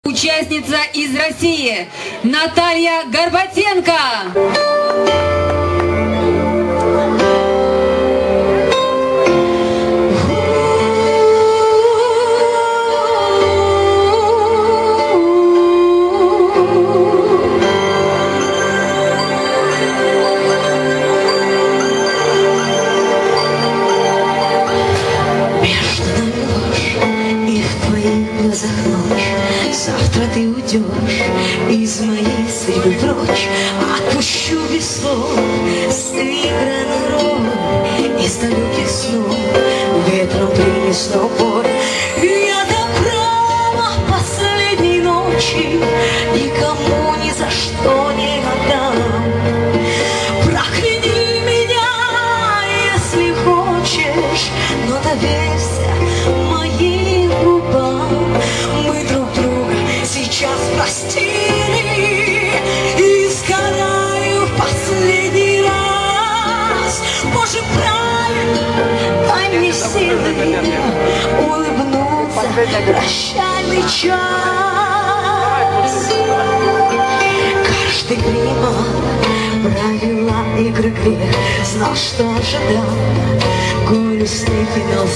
Участница из России Наталья Горбатенко. Завтра ты уйдешь из моей судьбы прочь. Отпущу без слов сыгранный роль из далеких снов, ветром принесло боль. Я до права последней ночи никому ни за что не отдам. Прокляни меня, если хочешь, но доверься моим губам. Мы друг друга сейчас простили и сгораю в последний раз. Боже, правильно, дай мне силы улыбнуться, прощальный час. Каждый климат правила игры грех, знал, что ожидал горестный финал.